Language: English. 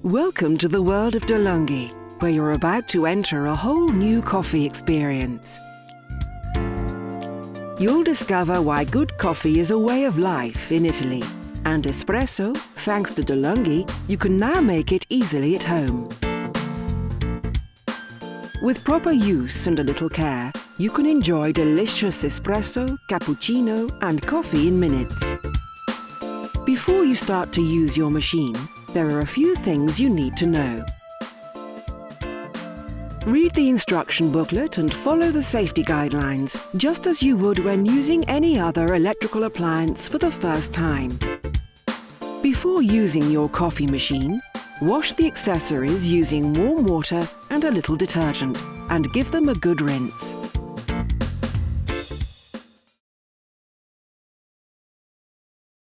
Welcome to the world of Delonghi, where you're about to enter a whole new coffee experience. You'll discover why good coffee is a way of life in Italy, and espresso, thanks to Delonghi, you can now make it easily at home. With proper use and a little care, you can enjoy delicious espresso, cappuccino and coffee in minutes. Before you start to use your machine, there are a few things you need to know. Read the instruction booklet and follow the safety guidelines, just as you would when using any other electrical appliance for the first time. Before using your coffee machine, wash the accessories using warm water and a little detergent, and give them a good rinse.